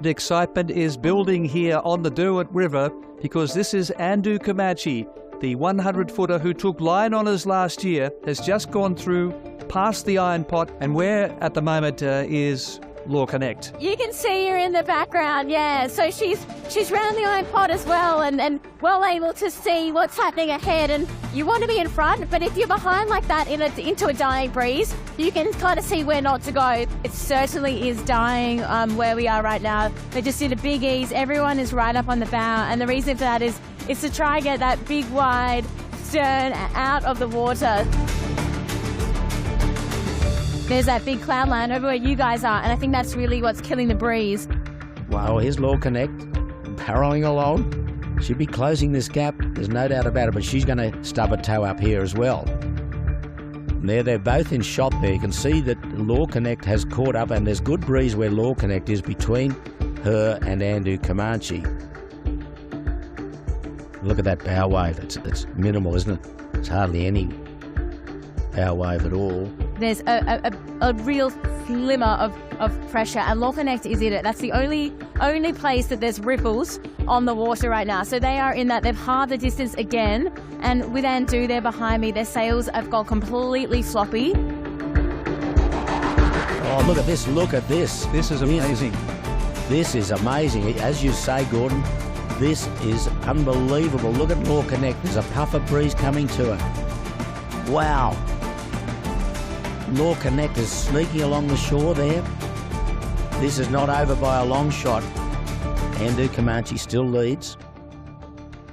The excitement is building here on the Derwent River because this is Andu Comanche, the 100-footer who took line honours last year, has just gone through, past the iron pot, and where at the moment is Law Connect. You can see her in the background, yeah. So she's round the iron pot as well and well able to see what's happening ahead. And you want to be in front, but if you're behind like that into a dying breeze, you can kind of see where not to go. It certainly is dying where we are right now. They just did a big ease. Everyone is right up on the bow, and the reason for that is to try and get that big wide stern out of the water. There's that big cloud line over where you guys are, and I think that's really what's killing the breeze. Wow, here's Law Connect, barreling along. She'll be closing this gap, there's no doubt about it, but she's going to stub a toe up here as well. And there, they're both in shot there. You can see that Law Connect has caught up, and there's good breeze where Law Connect is between her and Andu Comanche. Look at that bow wave, it's minimal, isn't it? It's hardly any bow wave at all. There's a real glimmer of pressure, and Law Connect is in it. That's the only place that there's ripples on the water right now. So they are in that. They've halved the distance again, and with Andu there behind me, their sails have gone completely floppy. Oh, look at this, look at this. This is amazing. This is amazing. As you say, Gordon, this is unbelievable. Look at Law Connect. There's a puff of breeze coming to her. Wow. Law Connect is sneaking along the shore there. This is not over by a long shot. Andu Comanche still leads.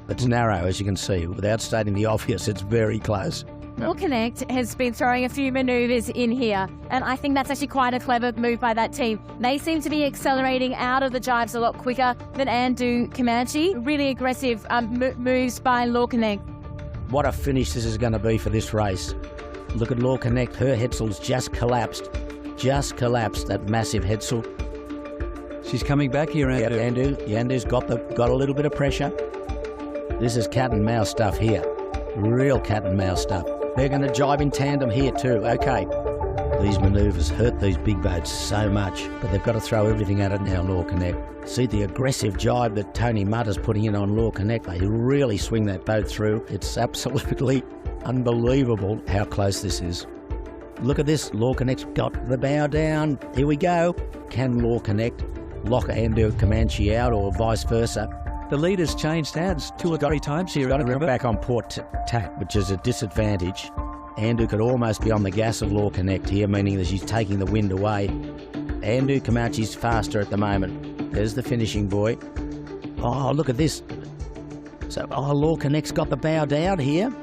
It's narrow, as you can see. Without stating the obvious, it's very close. Law Connect has been throwing a few manoeuvres in here, and I think that's actually quite a clever move by that team. They seem to be accelerating out of the jives a lot quicker than Andu Comanche. Really aggressive moves by Law Connect. What a finish this is going to be for this race. Look at Law Connect, her headsail's just collapsed, that massive headsail. She's coming back here, Andu. Yep, Andu's got a little bit of pressure. This is cat and mouse stuff here, real cat and mouse stuff. They're going to jibe in tandem here too, okay. These manoeuvres hurt these big boats so much, but they've got to throw everything at it now, Law Connect. See the aggressive jibe that Tony Mutter's putting in on Law Connect. They really swing that boat through. It's absolutely unbelievable how close this is. Look at this, Law Connect's got the bow down. Here we go. Can Law Connect lock Andu Comanche out, or vice versa? The lead has changed hands two or three times here. Got to come back on port tack, which is a disadvantage. Andu could almost be on the gas of Law Connect here, meaning that she's taking the wind away. Andu Comanche's faster at the moment. There's the finishing buoy. Oh, look at this. So, Law Connect's got the bow down here.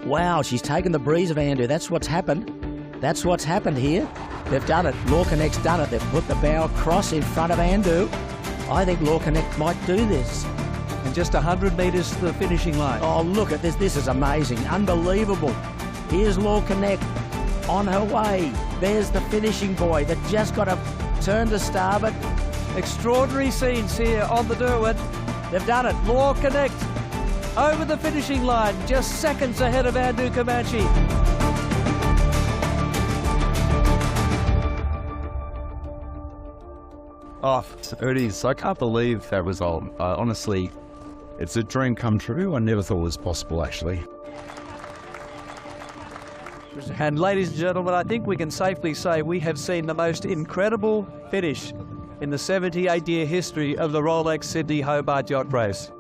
Wow, she's taken the breeze of Andu. That's what's happened. That's what's happened here. They've done it. Law Connect's done it. They've put the bow across in front of Andu. I think Law Connect might do this. And just 100 metres to the finishing line. Oh, look at this. This is amazing. Unbelievable. Here's Law Connect on her way. There's the finishing buoy that just got to turn to starboard. Extraordinary scenes here on the Derwent. They've done it. Law Connect over the finishing line, just seconds ahead of Andu Comanche. Oh, it is. I can't believe that result. Honestly, it's a dream come true. I never thought it was possible, actually. And ladies and gentlemen, I think we can safely say we have seen the most incredible finish in the 78-year history of the Rolex Sydney Hobart Yacht Race.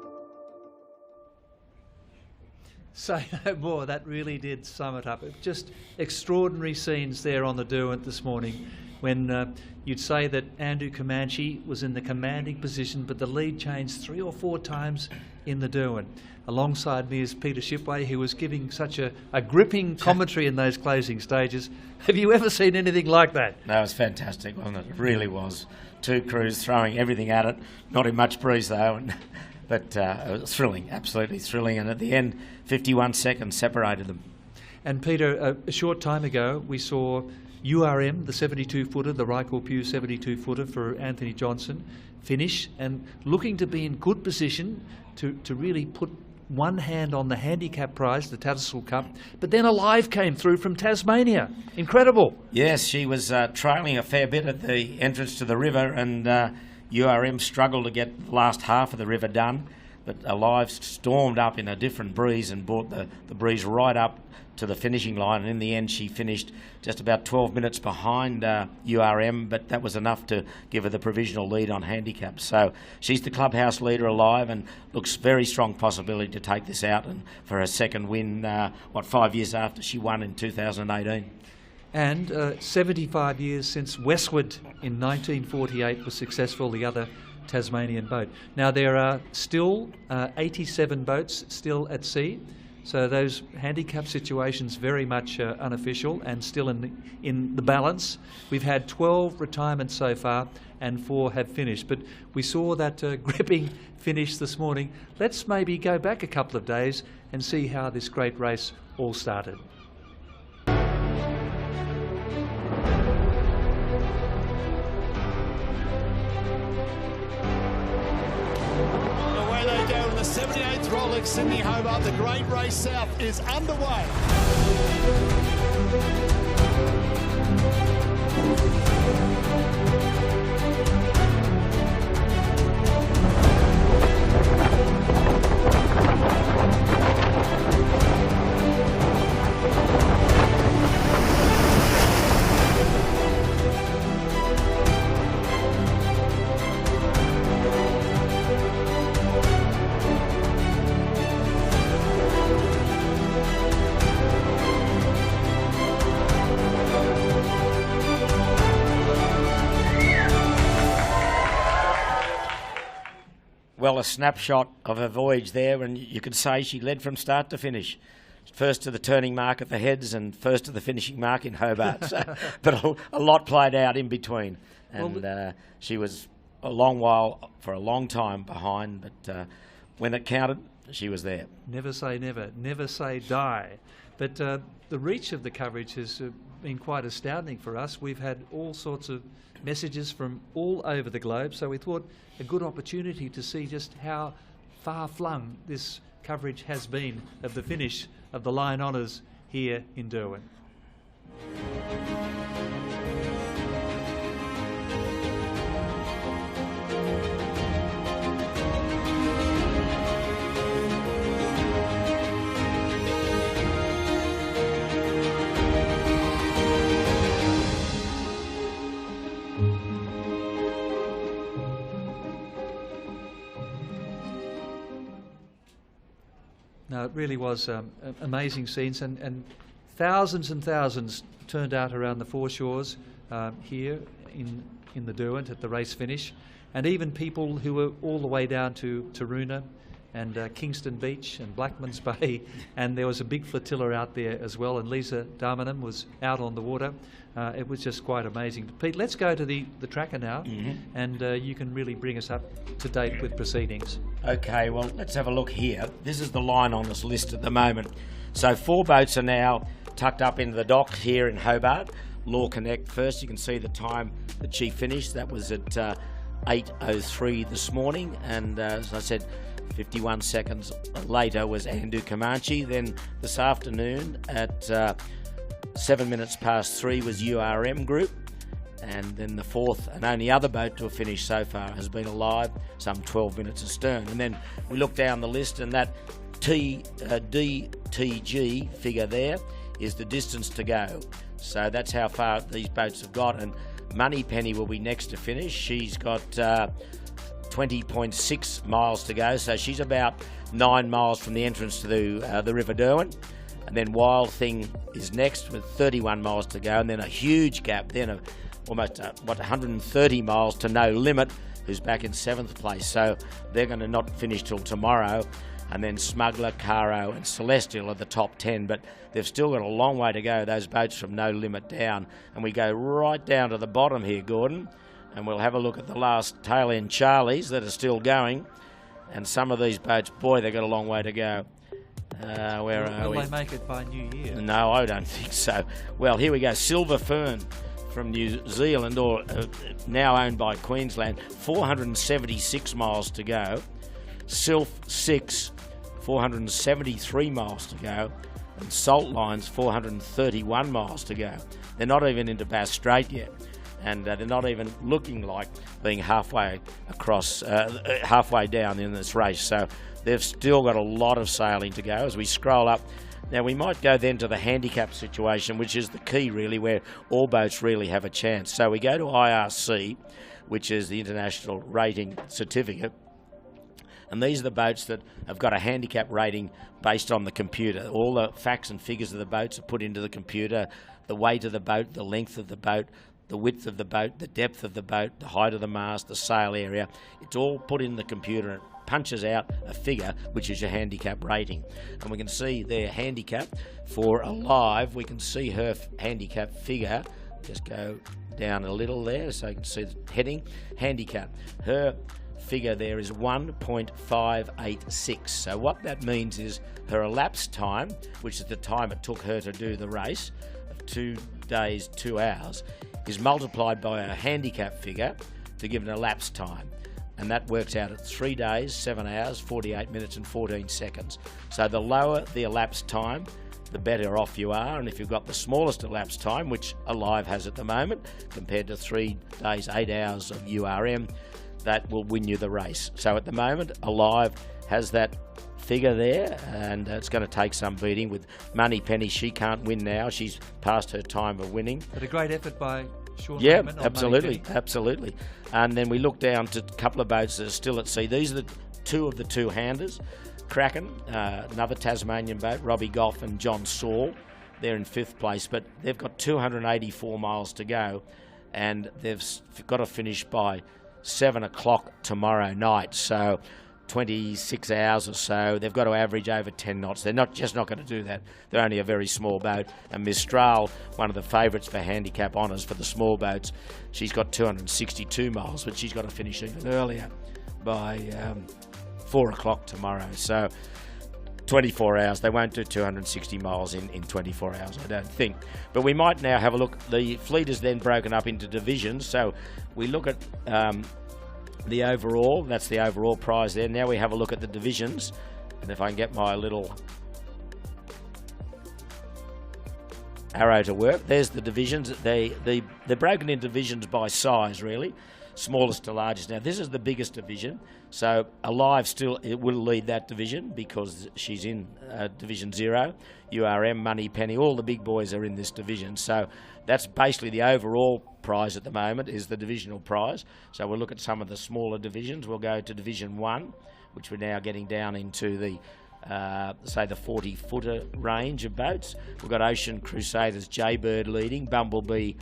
Say no more, that really did sum it up. Just extraordinary scenes there on the Derwent this morning when you'd say that Andu Comanche was in the commanding position, but the lead changed 3 or 4 times in the Derwent. Alongside me is Peter Shipway, who was giving such a gripping commentary in those closing stages. Have you ever seen anything like that? No, it was fantastic, wasn't it? It really was. 2 crews throwing everything at it. Not in much breeze though, but it was thrilling, absolutely thrilling. And at the end, 51 seconds separated them. And Peter, a short time ago, we saw URM, the 72-footer, the Rykel Pugh 72-footer for Anthony Johnson, finish and looking to be in good position to really put one hand on the handicap prize, the Tattersall Cup, but then a live came through from Tasmania. Incredible. Yes, she was trailing a fair bit at the entrance to the river, and URM struggled to get the last half of the river done, but Alive stormed up in a different breeze and brought the breeze right up to the finishing line, and in the end she finished just about 12 minutes behind URM, but that was enough to give her the provisional lead on handicap. So she's the clubhouse leader, Alive, and looks very strong possibility to take this out and for her second win, 5 years after she won in 2018. And 75 years since Westward in 1948 was successful, the other Tasmanian boat. Now there are still 87 boats still at sea, so those handicap situations very much unofficial and still in the balance. We've had 12 retirements so far and 4 have finished, but we saw that gripping finish this morning. Let's maybe go back a couple of days and see how this great race all started. The 78th Rolex Sydney Hobart, the Great Race South is underway. Well, a snapshot of her voyage there, and you could say she led from start to finish. First to the turning mark at the Heads and first to the finishing mark in Hobart. So, but a lot played out in between. And she was a long time behind, but when it counted, she was there. Never say never, never say die. But the reach of the coverage has been quite astounding for us. We've had all sorts of messages from all over the globe, so we thought a good opportunity to see just how far-flung this coverage has been of the finish of the Lion Honours here in Derwent. No, it really was amazing scenes, and thousands turned out around the foreshores here in the Derwent at the race finish, and even people who were all the way down to Taroona and Kingston Beach and Blackmans Bay, and there was a big flotilla out there as well, and Lisa Darmanham was out on the water. It was just quite amazing. Pete, let's go to the tracker now, and you can really bring us up to date with proceedings. Okay, well, let's have a look here. This is the line on this list at the moment. So 4 boats are now tucked up into the dock here in Hobart. Law Connect first, you can see the time that she finished. That was at 8:03 this morning, and as I said, 51 seconds later was Andu Comanche. Then this afternoon at 7 minutes past 3 was URM Group, and then the fourth and only other boat to have finished so far has been Alive, some 12 minutes astern. And then we look down the list, and that DTG figure there is the distance to go. So that's how far these boats have got, and Moneypenny will be next to finish. She's got 20.6 miles to go, so she's about 9 miles from the entrance to the River Derwent. And then Wild Thing is next with 31 miles to go, and then a huge gap, then almost 130 miles to No Limit, who's back in 7th place. So they're going to not finish till tomorrow. And then Smuggler, Caro and Celestial are the top 10, but they've still got a long way to go, those boats from No Limit down. And we go right down to the bottom here, Gordon, and we'll have a look at the last tail end Charlies that are still going. And some of these boats, boy, they've got a long way to go. Where are we? Will they make it by New Year? No, I don't think so. Well, here we go. Silver Fern from New Zealand, or now owned by Queensland, 476 miles to go. Sylph 6, 473 miles to go. And Salt Lines, 431 miles to go. They're not even into Bass Strait yet. and they're not even looking like being halfway across, halfway down in this race. So they've still got a lot of sailing to go as we scroll up. Now we might go then to the handicap situation, which is the key really, where all boats really have a chance. So we go to IRC, which is the International Rating Certificate. And these are the boats that have got a handicap rating based on the computer. All the facts and figures of the boats are put into the computer. The weight of the boat, the length of the boat, the width of the boat, the depth of the boat, the height of the mast, the sail area. It's all put in the computer and it punches out a figure, which is your handicap rating. And we can see their handicap for Alive. We can see her handicap figure. Just go down a little there so you can see the heading. Handicap. Her figure there is 1.586. So what that means is her elapsed time, which is the time it took her to do the race, of 2 days, 2 hours, is multiplied by her handicap figure to give an elapsed time. And that works out at 3 days, 7 hours, 48 minutes and 14 seconds. So the lower the elapsed time, the better off you are. And if you've got the smallest elapsed time, which Alive has at the moment, compared to 3 days, 8 hours of URM, that will win you the race. So at the moment, Alive has that figure there, and it's going to take some beating with Money Penny. She can't win now. She's past her time of winning. But a great effort by Sean. Yeah, Raymond on absolutely, Money Penny. absolutely. And then we look down to a couple of boats that are still at sea. These are the two of the two-handers. Kraken, another Tasmanian boat, Robbie Goff and John Saul. They're in 5th place, but they've got 284 miles to go, and they've got to finish by 7 o'clock tomorrow night, so 26 hours or so. They've got to average over 10 knots. They're not going to do that. They're only a very small boat. And Mistral, one of the favourites for handicap honours for the small boats, she's got 262 miles, but she's got to finish even earlier by 4 o'clock tomorrow. So 24 hours. They won't do 260 miles in 24 hours, I don't think. But we might now have a look. The fleet is then broken up into divisions. So we look at the overall. That's the overall prize there. Now we have a look at the divisions. And if I can get my little arrow to work, there's the divisions. They're broken into divisions by size, really. Smallest to largest. Now this is the biggest division, so Alive still it will lead that division because she's in Division 0. URM, Money Penny, all the big boys are in this division. So that's basically the overall prize at the moment, is the divisional prize. So we'll look at some of the smaller divisions. We'll go to Division 1, which we're now getting down into the say the 40-footer range of boats. We've got Ocean Crusaders Jaybird leading. Bumblebee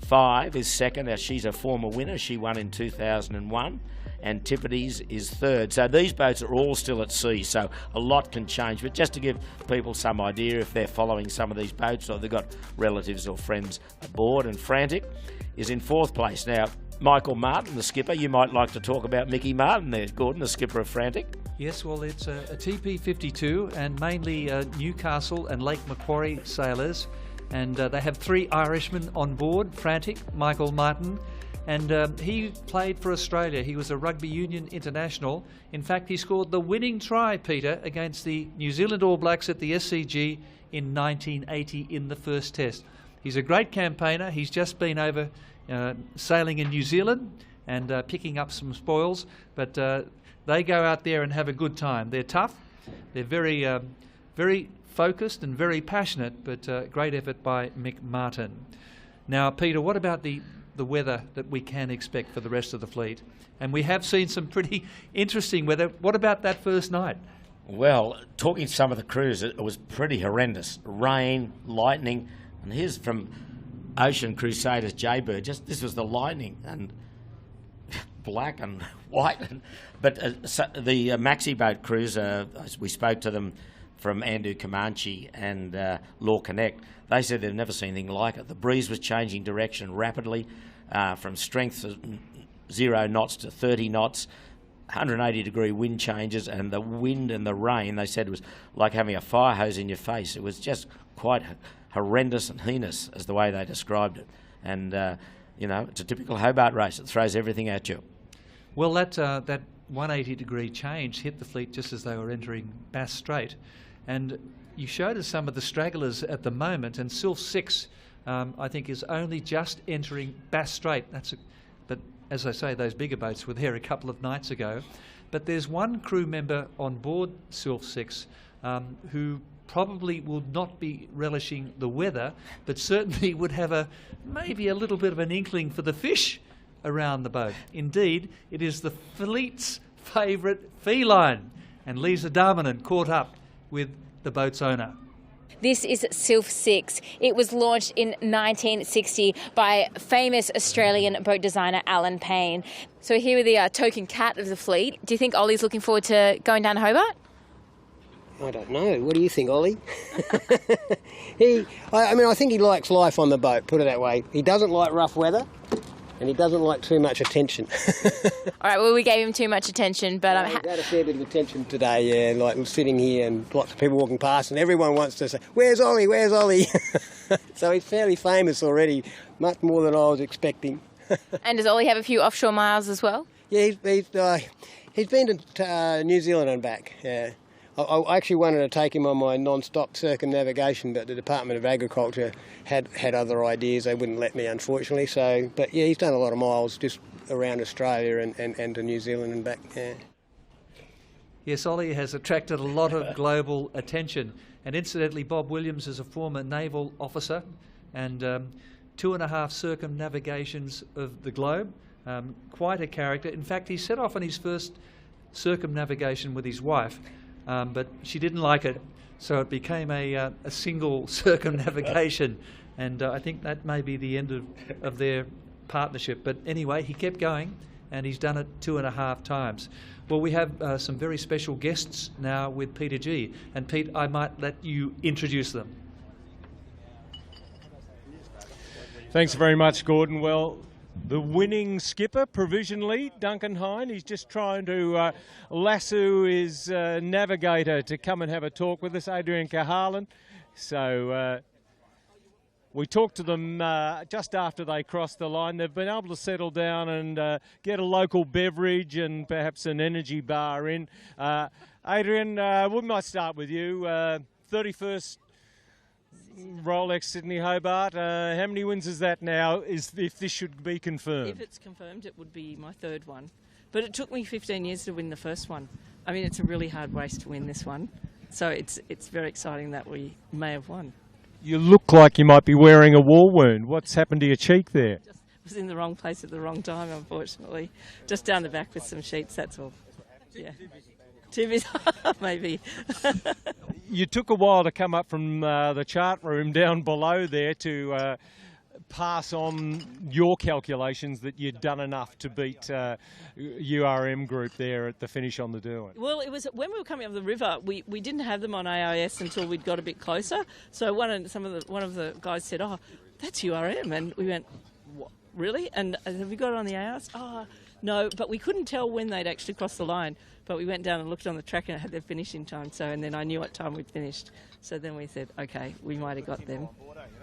5 is second. Now she's a former winner. She won in 2001. And Tippities is third. So these boats are all still at sea, so a lot can change. But just to give people some idea, if they're following some of these boats or they've got relatives or friends aboard, and Frantic is in 4th place. Now, Michael Martin, the skipper, you might like to talk about Mickey Martin there, Gordon, the skipper of Frantic. Yes, well, it's a TP52 and mainly Newcastle and Lake Macquarie sailors. And they have 3 Irishmen on board, Frantic, Michael Martin, and he played for Australia. He was a rugby union international. In fact, he scored the winning try, Peter, against the New Zealand All Blacks at the SCG in 1980 in the first test. He's a great campaigner. He's just been over sailing in New Zealand and picking up some spoils, but they go out there and have a good time. They're tough. They're very focused and very passionate, but great effort by Mick Martin. Now, Peter, what about the weather that we can expect for the rest of the fleet? And we have seen some pretty interesting weather. What about that first night? Well, talking to some of the crews, it was pretty horrendous. Rain, lightning, and here's from Ocean Crusaders Jaybird. Just this was the lightning, and black and white. But the maxi boat crews, we spoke to them from Andu Comanche and Law Connect. They said they've never seen anything like it. The breeze was changing direction rapidly, from strength of 0 knots to 30 knots, 180-degree wind changes, and the wind and the rain, they said, was like having a fire hose in your face. It was just quite horrendous and heinous, as the way they described it. And, it's a typical Hobart race. It throws everything at you. Well, that 180-degree change hit the fleet just as they were entering Bass Strait. And you showed us some of the stragglers at the moment, and Sylph 6 I think is only just entering Bass Strait. But as I say, those bigger boats were there a couple of nights ago. But there's one crew member on board Sylph 6 who probably will not be relishing the weather, but certainly would have maybe a little bit of an inkling for the fish around the boat. Indeed, it is the fleet's favourite feline, and Lisa Darmanin caught up with the boat's owner. This is Sylph 6. It was launched in 1960 by famous Australian boat designer Alan Payne. So here with the token cat of the fleet. Do you think Ollie's looking forward to going down to Hobart? I don't know. What do you think, Ollie? I think he likes life on the boat, put it that way. He doesn't like rough weather, and he doesn't like too much attention. All right, well, we gave him too much attention, but he had a fair bit of attention today, yeah, like sitting here and lots of people walking past, and everyone wants to say, "Where's Ollie? Where's Ollie?" So he's fairly famous already, much more than I was expecting. And does Ollie have a few offshore miles as well? Yeah, he's been to New Zealand and back, yeah. I actually wanted to take him on my non-stop circumnavigation, but the Department of Agriculture had other ideas. They wouldn't let me, unfortunately. So, but yeah, he's done a lot of miles just around Australia and to New Zealand and back. Yeah. Yes, Ollie has attracted a lot of global attention. And incidentally, Bob Williams is a former naval officer and 2.5 circumnavigations of the globe. Quite a character. In fact, he set off on his first circumnavigation with his wife. But she didn't like it, so it became a single circumnavigation, and I think that may be the end of their partnership. But anyway, he kept going, and he's done it 2.5 times. Well, we have some very special guests now with Peter G. And Pete, I might let you introduce them. Thanks very much, Gordon. Well, the winning skipper provisionally, Duncan Hine, he's just trying to lasso his navigator to come and have a talk with us, Adrian Cahalan. So we talked to them just after they crossed the line. They've been able to settle down and get a local beverage and perhaps an energy bar in. Adrian, we might start with you. 31st Rolex Sydney Hobart. How many wins is that now, if this should be confirmed? If it's confirmed, it would be my 3rd one. But it took me 15 years to win the first one. I mean, it's a really hard race to win this one. So it's very exciting that we may have won. You look like you might be wearing a war wound. What's happened to your cheek there? Just was in the wrong place at the wrong time, unfortunately. Just down the back with some sheets, that's all. Yeah. Too busy, maybe. You took a while to come up from the chart room down below there to pass on your calculations that you'd done enough to beat URM Group there at the finish on the Derwent. Well, it was when we were coming up the river. We didn't have them on AIS until we'd got a bit closer. So one of the guys said, "Oh, that's URM," and we went, "What, really?" And have we got it on the AIS? Oh, no, but we couldn't tell when they'd actually crossed the line. But we went down and looked on the track and it had their finishing time. So, and then I knew what time we'd finished. So then we said, okay, we might have got them.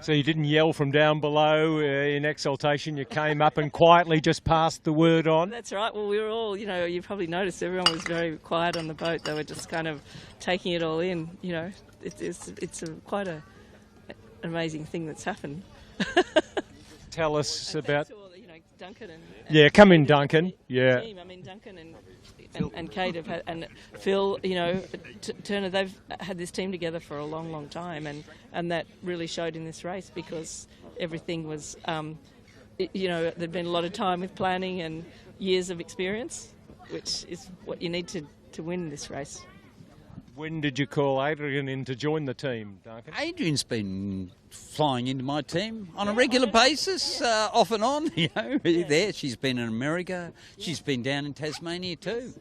So you didn't yell from down below in exultation. You came up and quietly just passed the word on. That's right. Well, we were all, you probably noticed everyone was very quiet on the boat. They were just kind of taking it all in. It's quite an amazing thing that's happened. Tell us about. Duncan and come in, Duncan. Yeah. Team. I mean, Duncan and Kate have had, and Phil, Turner, they've had this team together for a long, long time, and that really showed in this race because everything was, there'd been a lot of time with planning and years of experience, which is what you need to win this race. When did you call Adrian in to join the team, Duncan? Adrian's been flying into my team on a regular basis, off and on. There. She's been in America. She's been down in Tasmania too.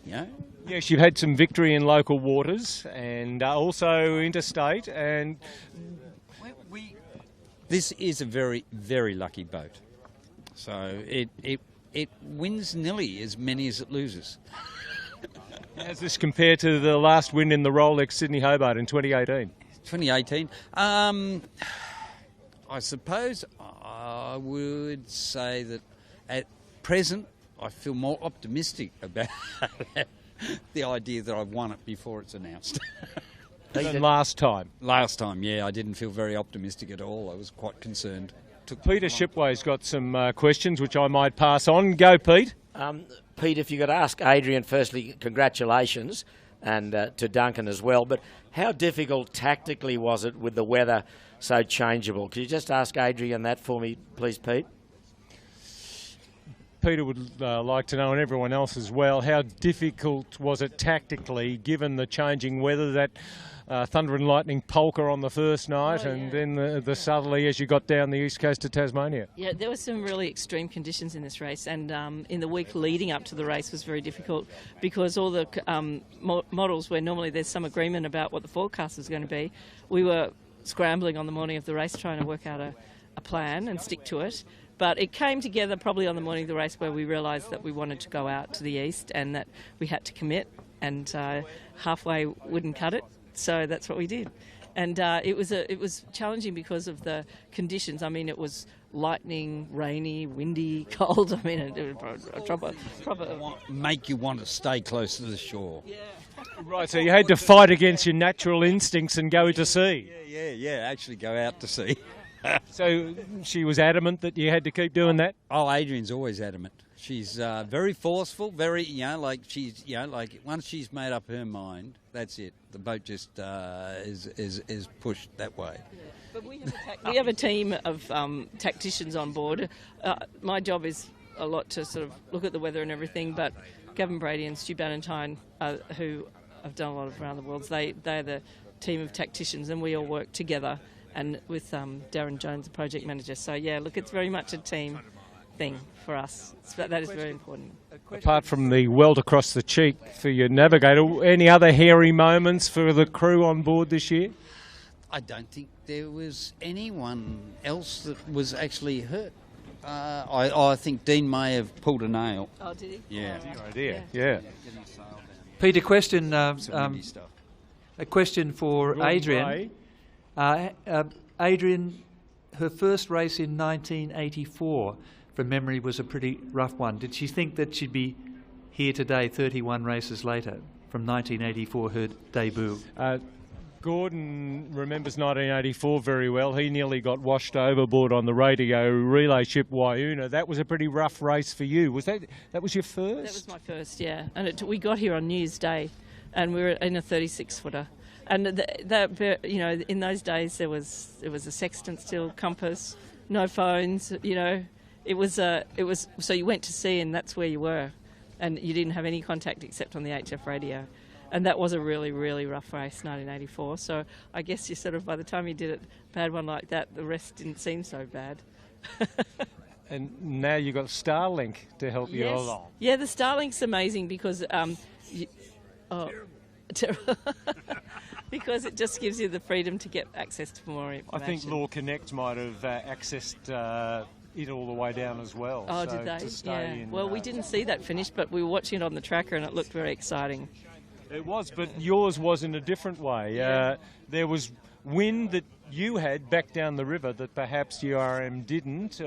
Yes, you've had some victory in local waters and also interstate. And this is a very, very lucky boat. So it wins nearly as many as it loses. How does this compare to the last win in the Rolex Sydney Hobart in 2018? 2018. I suppose I would say that at present I feel more optimistic about the idea that I've won it before it's announced. than last time. Last time, yeah, I didn't feel very optimistic at all. I was quite concerned. Peter Shipway's got some questions which I might pass on. Go, Pete. Pete, if you could ask Adrian, firstly, congratulations, and to Duncan as well, but how difficult tactically was it with the weather so changeable? Could you just ask Adrian that for me, please, Pete? Peter would like to know, and everyone else as well, how difficult was it tactically, given the changing weather, that thunder and lightning polka on the first night, and then the southerly as you got down the east coast of Tasmania? Yeah, there were some really extreme conditions in this race, and in the week leading up to the race was very difficult because all the models where normally there's some agreement about what the forecast was going to be, we were scrambling on the morning of the race trying to work out a plan and stick to it. But it came together probably on the morning of the race where we realised that we wanted to go out to the east and that we had to commit, and halfway wouldn't cut it, so that's what we did. And it was challenging because of the conditions. I mean, it was lightning, rainy, windy, cold. I mean, it was a proper make you want to stay close to the shore. Yeah. Right, so you had to fight against your natural instincts and go to sea. Yeah, actually go out to sea. So she was adamant that you had to keep doing that? Oh, Adrian's always adamant. She's very forceful, very, like once she's made up her mind, that's it. The boat just is pushed that way. Yeah. But we have a team of tacticians on board. My job is a lot to sort of look at the weather and everything, but Gavin Brady and Stu Bannatyne, who have done a lot around the world, they're the team of tacticians, and we all work together. And with Darren Jones, the project manager. So, yeah, look, it's very much a team thing for us. That is very important. Apart from the welt across the cheek for your navigator, any other hairy moments for the crew on board this year? I don't think there was anyone else that was actually hurt. I think Dean may have pulled a nail. Oh, did he? Yeah. Oh, Yeah. Peter, question a question for Adrian. Adrian, her first race in 1984, from memory, was a pretty rough one. Did she think that she'd be here today, 31 races later, from 1984, her debut? Gordon remembers 1984 very well. He nearly got washed overboard on the radio relay ship Waiuna. That was a pretty rough race for you. Was that was your first? That was my first, yeah. And we got here on New Year's Day, and we were in a 36-footer. And in those days there was a sextant still, compass, no phones. It was so you went to sea and that's where you were, and you didn't have any contact except on the HF radio, and that was a really, really rough race, 1984. So I guess you sort of, by the time you did a bad one like that, the rest didn't seem so bad. And now you've got Starlink to help you along. Yeah, the Starlink's amazing because because it just gives you the freedom to get access to more information. I think Law Connect might have accessed it all the way down as well. Oh, so did they? To stay Well, we didn't see that finish, but we were watching it on the tracker and it looked very exciting. It was, but yours was in a different way. Yeah. There was wind that you had back down the river that perhaps URM didn't.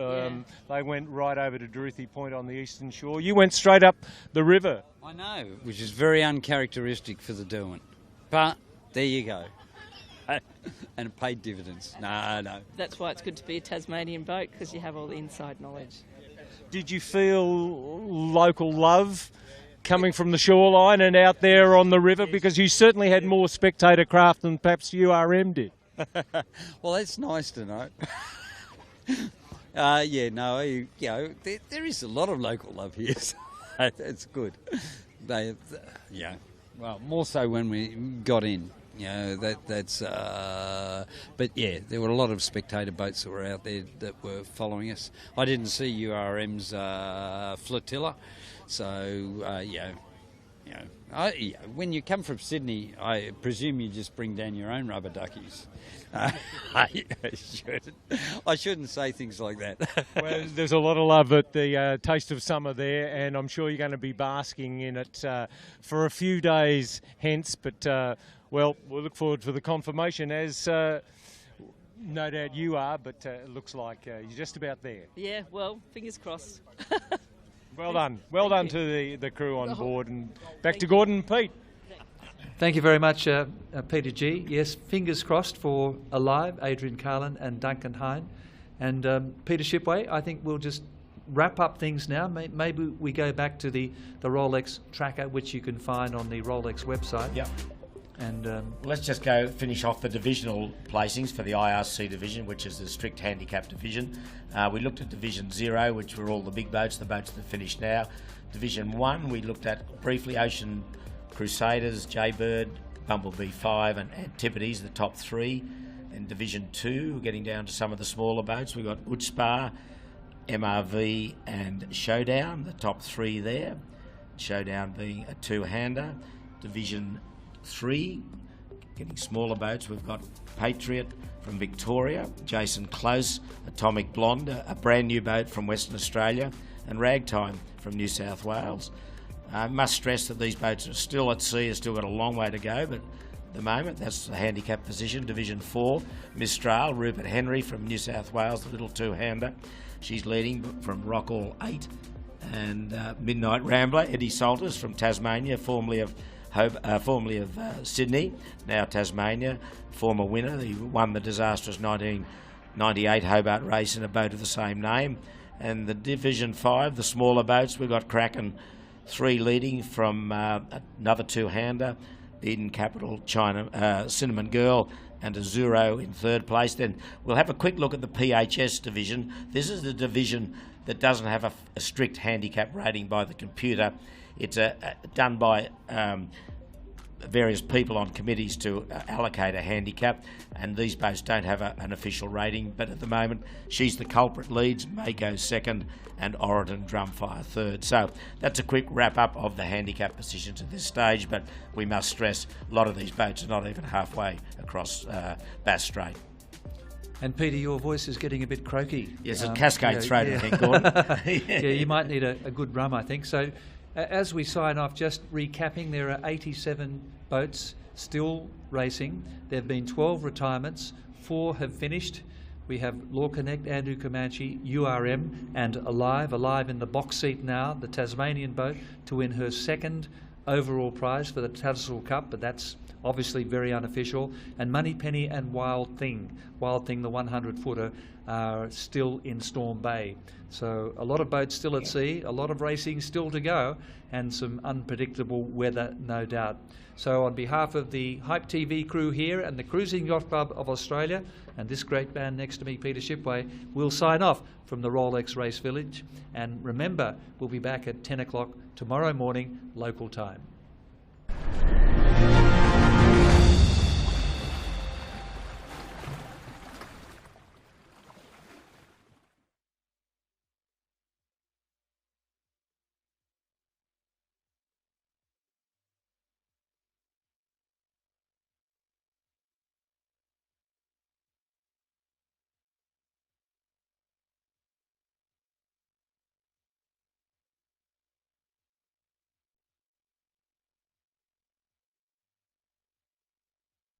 They went right over to Dorothy Point on the eastern shore. You went straight up the river. I know, which is very uncharacteristic for the Derwent. But there you go. And it paid dividends. No. That's why it's good to be a Tasmanian boat, because you have all the inside knowledge. Did you feel local love coming from the shoreline and out there on the river? Because you certainly had more spectator craft than perhaps URM did. Well, that's nice to know. There is a lot of local love here. So it's good. Well, more so when we got in. That's. But yeah, there were a lot of spectator boats that were out there that were following us. I didn't see URM's flotilla, so when you come from Sydney, I presume you just bring down your own rubber duckies. I shouldn't say things like that. Well, there's a lot of love at the Taste of Summer there, and I'm sure you're going to be basking in it for a few days hence. But we'll look forward to the confirmation, as no doubt you are. But it looks like you're just about there. Yeah, well, fingers crossed. Well done to the crew on board, and back to Gordon and Pete. Thank you very much, Peter G. Yes, fingers crossed for Alive, Adrian Carlin and Duncan Hine. And Peter Shipway, I think we'll just wrap up things now. Maybe we go back to the Rolex tracker, which you can find on the Rolex website. Yep. And let's just go finish off the divisional placings for the IRC division, which is the strict handicap division. We looked at Division 0, which were all the big boats, the boats that finished now. Division 1, we looked at briefly Ocean Crusaders, Jaybird, Bumblebee 5 and Antipodes, the top 3. In Division 2, getting down to some of the smaller boats, we've got Utspa, MRV and Showdown, the top 3 there. Showdown being a 2-hander. Division 3, getting smaller boats, we've got Patriot from Victoria, Jason Close, Atomic Blonde, a brand new boat from Western Australia, and Ragtime from New South Wales. I must stress that these boats are still at sea, have still got a long way to go, but at the moment that's the handicap position. Division 4, Mistral, Rupert Henry from New South Wales, the little 2-hander. She's leading from Rockall 8, and Midnight Rambler, Eddie Salters from Tasmania, formerly of Sydney, now Tasmania, former winner. He won the disastrous 1998 Hobart race in a boat of the same name. And the Division 5, the smaller boats, we've got Kraken 3 leading from another 2-hander, Eden Capital, China, Cinnamon Girl and Azuro in 3rd place. Then we'll have a quick look at the PHS division. This is the division that doesn't have a strict handicap rating by the computer. It's done by various people on committees to allocate a handicap, and these boats don't have an official rating, but at the moment She's the Culprit leads, May goes 2nd and Oriton Drumfire 3rd. So that's a quick wrap up of the handicap positions at this stage, but we must stress a lot of these boats are not even halfway across Bass Strait. And Peter, your voice is getting a bit croaky. Yes, a cascade throat, I think, Gordon. Yeah, you might need a good rum, I think. So as we sign off, just recapping, there are 87 boats still racing. There have been 12 retirements, 4 have finished. We have Law Connect, Andrew Comanche, URM and Alive in the box seat now, the Tasmanian boat, to win her 2nd overall prize for the Tattersall Cup, but that's obviously very unofficial. And Moneypenny and Wild Thing, the 100-footer, are still in Storm Bay. So a lot of boats still at sea, a lot of racing still to go, and some unpredictable weather, no doubt. So on behalf of the Hype TV crew here and the Cruising Yacht Club of Australia and this great man next to me, Peter Shipway, we'll sign off from the Rolex Race Village. And remember, we'll be back at 10 o'clock tomorrow morning, local time.